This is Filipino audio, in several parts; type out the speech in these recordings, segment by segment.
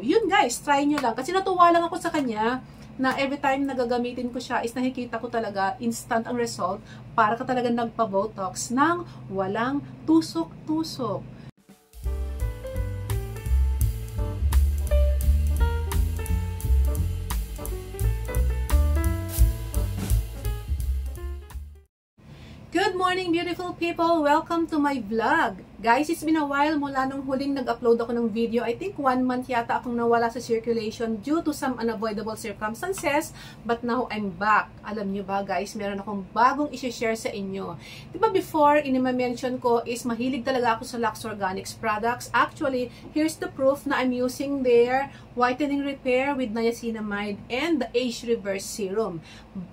Yun guys, try nyo lang. Kasi natuwa lang ako sa kanya na every time nagagamitin ko siya is nakikita ko talaga instant ang result para ka talaga nagpa-botox ng walang tusok-tusok. Good morning, beautiful people! Welcome to my vlog! Guys, it's been a while mula nung huling nag-upload ako ng video. I think 1 month yata akong nawala sa circulation due to some unavoidable circumstances. But now, I'm back. Alam nyo ba guys, meron akong bagong isi-share sa inyo. Diba before, inima-mention ko is mahilig talaga ako sa Lux Organics products. Actually, here's the proof na I'm using their whitening repair with niacinamide and the age reverse serum.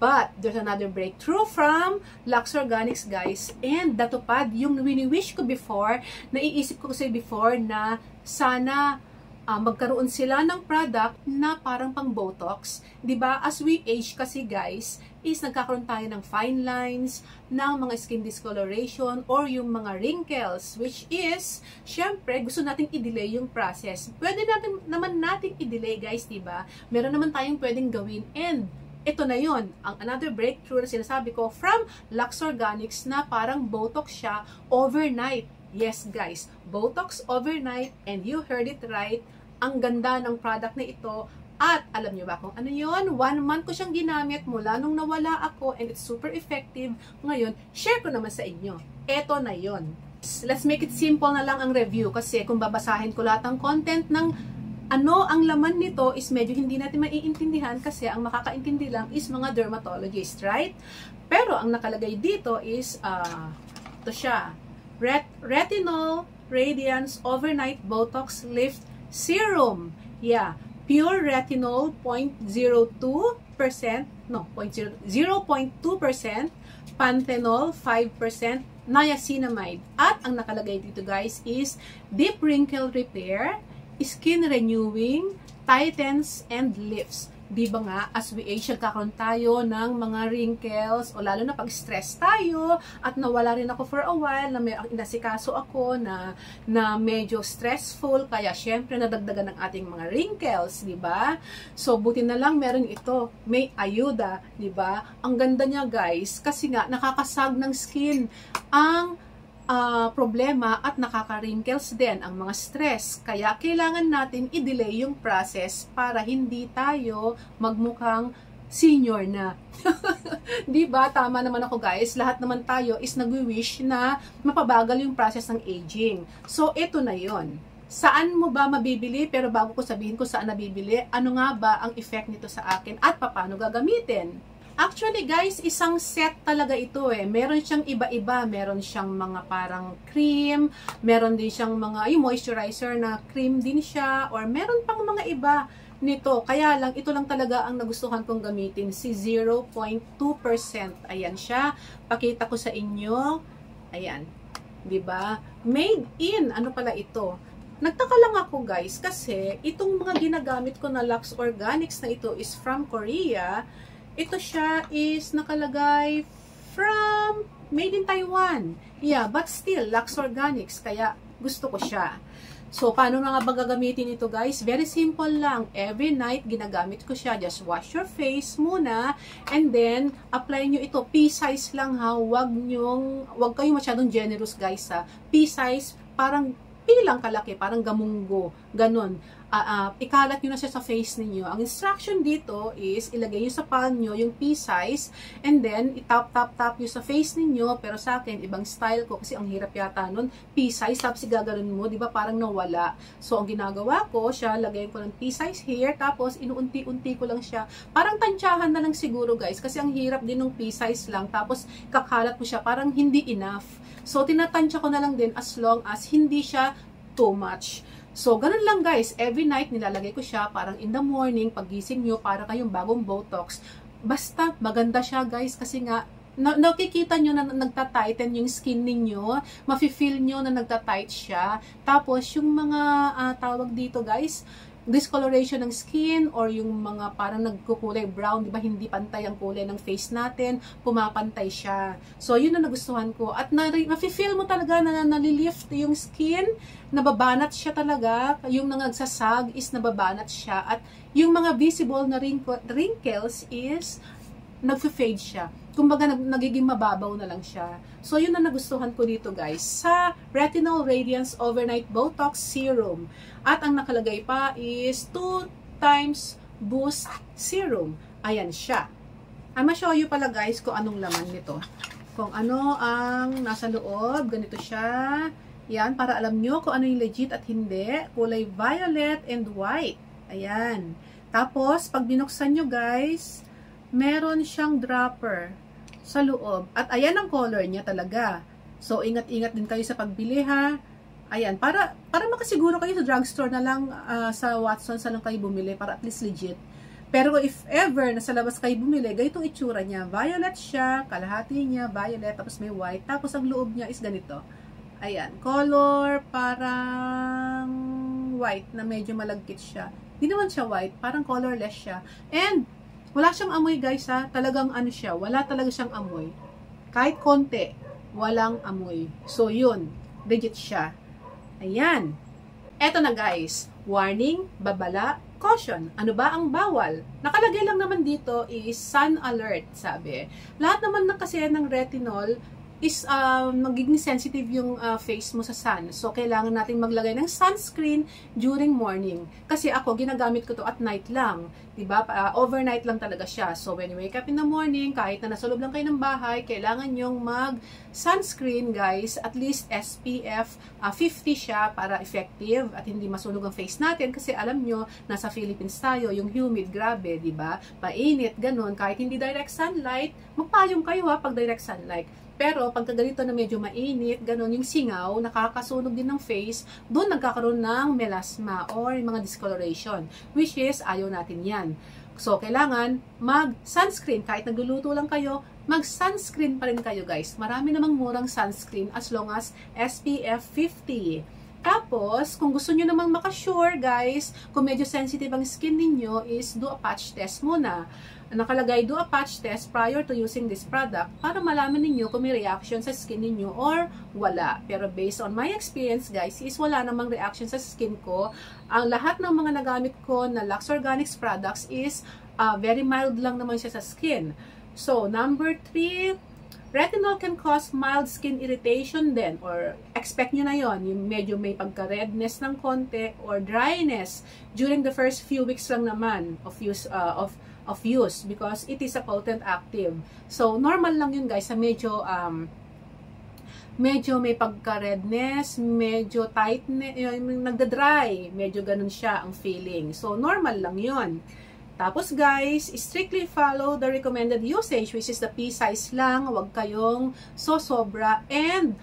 But, there's another breakthrough from Lux Organics guys. And natupad yung wini-wish ko before, naiisip ko kasi before na sana magkaroon sila ng product na parang pang Botox. Diba? As we age kasi guys, is nagkakaroon tayo ng fine lines, ng mga skin discoloration, or yung mga wrinkles, which is, syempre, gusto nating i-delay yung process. Pwede naman nating i-delay guys, diba? Meron naman tayong pwedeng gawin, and ito na yon, ang another breakthrough na sinasabi ko from Lux Organics na parang Botox siya overnight. Yes guys, Botox overnight, and you heard it right. Ang ganda ng product na ito. At alam nyo ba kung ano yon? 1 month ko siyang ginamit mula nung nawala ako, and it's super effective. Ngayon, share ko naman sa inyo. Ito na yon. Let's make it simple na lang ang review, kasi kung babasahin ko lahat ng content ng ano ang laman nito is medyo hindi natin maiintindihan, kasi ang makakaintindi lang is mga dermatologist, right? Pero ang nakalagay dito is ito siya. Retinol Radiance Overnight Botox Lift Serum. Yeah, pure retinol 0.02%, no, 0.2%, panthenol 5%, niacinamide. At ang nakalagay dito guys is deep wrinkle repair, skin renewing, tightens, and lifts. Di ba nga, as we age, nagkakaroon tayo ng mga wrinkles, o lalo na pag stress tayo, at nawala rin ako for a while, na may inasikaso ako na medyo stressful, kaya syempre nadagdagan ng ating mga wrinkles, di ba? So, buti na lang meron ito, may ayuda, di ba? Ang ganda niya guys, kasi nga, nakakasag ng skin ang problema at nakaka-wrinkles din ang mga stress. Kaya kailangan natin i-delay yung process para hindi tayo magmukhang senior na. Diba? Tama naman ako guys. Lahat naman tayo is nagwi-wish na mapabagal yung process ng aging. So, ito na yon. Saan mo ba mabibili? Pero bago ko sabihin ko saan nabibili, ano nga ba ang effect nito sa akin at paano gagamitin? Actually guys, isang set talaga ito eh. Meron siyang iba-iba. Meron siyang mga parang cream. Meron din siyang mga moisturizer na cream din siya. Or meron pang mga iba nito. Kaya lang, ito lang talaga ang nagustuhan kong gamitin. Si 0.2%. Ayan siya. Pakita ko sa inyo. Ayan. Diba? Made in. Ano pala ito? Nagtaka lang ako guys. Kasi itong mga ginagamit ko na Lux Organics na ito is from Korea. Ito siya is nakalagay from made in Taiwan. Yeah, but still, Lux Organics. Kaya gusto ko siya. So, paano nga ba gagamitin ito guys? Very simple lang. Every night, ginagamit ko siya. Just wash your face muna. And then, apply nyo ito. Pea-size lang ha. Huwag kayong masyadong generous guys ha. Pea-size, parang pilang kalaki, parang gamunggo. Ganon. Ikalat nyo na siya sa face ninyo. Ang instruction dito is ilagay nyo sa palm nyo yung pea size, and then itap-tap-tap nyo sa face ninyo. Pero sa akin, ibang style ko kasi ang hirap yata nun. Pea size, tapos gaganon mo, di ba parang nawala. So, ang ginagawa ko, siya, lagay ko ng pea size here, tapos inuunti-unti ko lang siya. Parang tansyahan na lang siguro guys, kasi ang hirap din ng pea size lang, tapos kakalat mo siya, parang hindi enough. So, tinatansya ko na lang din as long as hindi siya too much. So, ganun lang guys. Every night, nilalagay ko siya. Parang in the morning, pagising nyo, para kayong bagong Botox. Basta, maganda siya guys. Kasi nga, nakikita nyo na nagtatighten yung skin ninyo. Mafe-feel nyo na nagtatight siya. Tapos, yung mga tawag dito guys, discoloration ng skin or yung mga parang nagkukulay brown, di ba hindi pantay ang kulay ng face natin, pumapantay siya. So, yun ang nagustuhan ko. At mafe-feel mo talaga na nalilift yung skin, nababanat siya talaga. Yung nangagsasag is nababanat siya. At yung mga visible na wrinkles is nagfe-fade siya. Kumbaga, nagiging mababaw na lang siya. So, yun ang nagustuhan ko dito, guys. Sa Retinol Radiance Overnight Botox Serum. At ang nakalagay pa is 2 times Boost Serum. Ayan siya. I'm show you pala, guys, kung anong laman nito. Kung ano ang nasa loob. Ganito siya. Yan, para alam nyo kung ano yung legit at hindi. Kulay violet and white. Ayan. Tapos, pag binuksan nyo, guys, meron siyang dropper sa loob. At ayan ang color niya talaga. So, ingat-ingat din kayo sa pagbili, ha. Ayan, para makasiguro kayo sa drugstore na lang, sa Watsons na lang kayo bumili para at least legit. Pero if ever nasa labas kayo bumili, ganitong itsura niya. Violet siya, kalahati niya, violet, tapos may white. Tapos ang loob niya is ganito. Ayan, color parang white na medyo malagkit siya. Hindi naman siya white, parang colorless siya. And wala siyang amoy, guys, ha. Talagang ano siya, wala talaga siyang amoy. Kahit konti, walang amoy. So, yun. Legit siya. Ayan. Eto na, guys. Warning, babala, caution. Ano ba ang bawal? Nakalagay lang naman dito is sun alert, sabi. Lahat naman na kasi ng retinol is magiging sensitive yung face mo sa sun. So, kailangan natin maglagay ng sunscreen during morning. Kasi ako, ginagamit ko to at night lang. Diba? Overnight lang talaga siya. So, when you wake up in the morning, kahit na nasa loob lang kayo ng bahay, kailangan nyong mag-sunscreen, guys. At least SPF 50 siya para effective at hindi masunog ang face natin. Kasi alam nyo, nasa Philippines tayo, yung humid, grabe, diba? Painit, ganun. Kahit hindi direct sunlight, magpayong kayo pag direct sunlight. Pero, pagka ganito na medyo mainit, ganun yung singaw, nakakasunog din ng face, doon nagkakaroon ng melasma or mga discoloration. Which is, ayaw natin yan. So, kailangan mag-sunscreen. Kahit nagluluto lang kayo, mag-sunscreen pa rin kayo, guys. Marami namang murang sunscreen as long as SPF 50. Tapos, kung gusto nyo namang makasure, guys, kung medyo sensitive ang skin ninyo, is do a patch test muna. Nakalagay, do a patch test prior to using this product para malaman ninyo kung may reaction sa skin ninyo or wala. Pero based on my experience, guys, is wala namang reaction sa skin ko. Ang lahat ng mga nagamit ko na Lux Organics products is very mild lang naman siya sa skin. So, number 3, retinol can cause mild skin irritation din, or expect nyo na yon, yung medyo may pagka-redness ng konti or dryness during the first few weeks lang naman of use because it is a potent active. So, normal lang yun, guys, sa medyo may pagka-redness, medyo tightness, nagda-dry, medyo ganun siya ang feeling. So, normal lang yun. Tapos, guys, strictly follow the recommended usage, which is the pea size lang, huwag kayong sosobra, and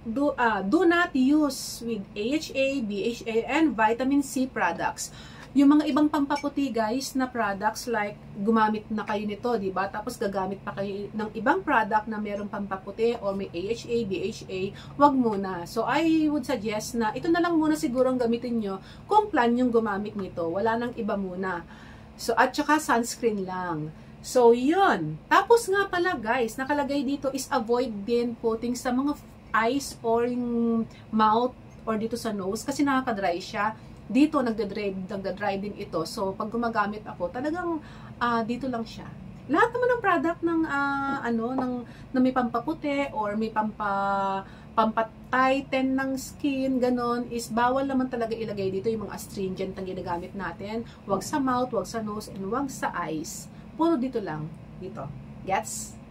do not use with AHA, BHA, and vitamin C products. Yung mga ibang pampaputi, guys, na products like gumamit na kayo nito, diba? Tapos gagamit pa kayo ng ibang product na merong pampaputi or may AHA, BHA, wag muna. So, I would suggest na ito na lang muna siguro ang gamitin nyo kung plan yung gumamit nito. Wala nang iba muna. So, at saka sunscreen lang. So, yun. Tapos nga pala, guys, nakalagay dito is avoid din putting sa mga eyes or yung mouth or dito sa nose kasi nakaka-dry siya. Dito, nagda-dry din ito. So, pag gumagamit ako, talagang dito lang siya. Lahat naman ng product ng, na may pampaputi or may pampatighten ng skin, ganon, is bawal naman talaga ilagay dito yung mga astringent na ginagamit natin. Huwag sa mouth, huwag sa nose, and huwag sa eyes. Puro dito lang. Dito. Gets?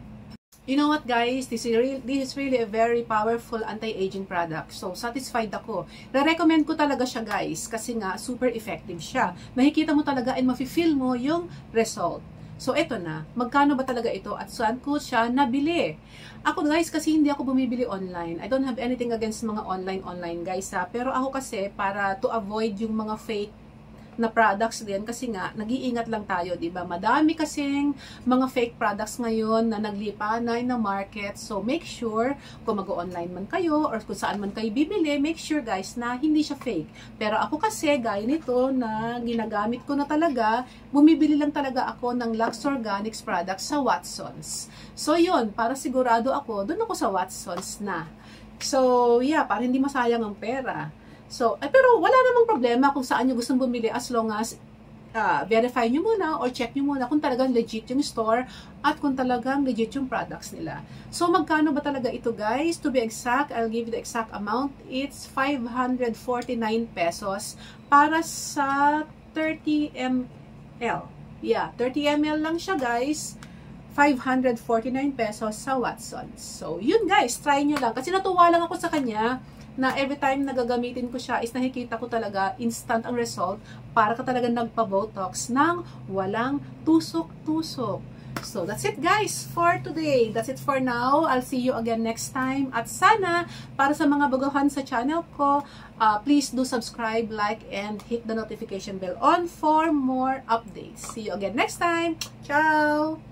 You know what, guys? This is really a very powerful anti-aging product. So, satisfied ako. Re-recommend ko talaga siya, guys. Kasi nga, super effective siya. Makikita mo talaga and mafe-feel mo yung result. So, eto na. Magkano ba talaga ito at saan ko siya nabili? Ako, guys, kasi hindi ako bumibili online. I don't have anything against mga online, guys, ha. Pero ako kasi, para to avoid yung mga fake na products din kasi nga nag-iingat lang tayo, 'di ba? Madami kasing mga fake products ngayon na naglipanay na market. So make sure kung mag-online man kayo or kung saan man kayo bibili, make sure guys na hindi siya fake. Pero ako kasi gaya nito na ginagamit ko na talaga, bumibili lang talaga ako ng Lux Organics products sa Watsons. So yun, para sigurado ako, doon ako sa Watsons na. So yeah, para hindi masayang ang pera. So, pero wala namang problema kung saan nyo gustong bumili as long as verify nyo muna or check nyo muna kung talagang legit yung store at kung talagang legit yung products nila. So, magkano ba talaga ito guys? To be exact, I'll give you the exact amount. It's 549 pesos para sa 30 ml. Yeah, 30 ml lang siya guys. 549 pesos sa Watsons. So, yun guys, try nyo lang. Kasi natuwa lang ako sa kanya na every time nagagamitin ko siya is nakikita ko talaga instant ang result para ka talaga nagpa-botox ng walang tusok-tusok. So, that's it guys for today. That's it for now. I'll see you again next time. At sana, para sa mga baguhan sa channel ko, please do subscribe, like, and hit the notification bell on for more updates. See you again next time. Ciao!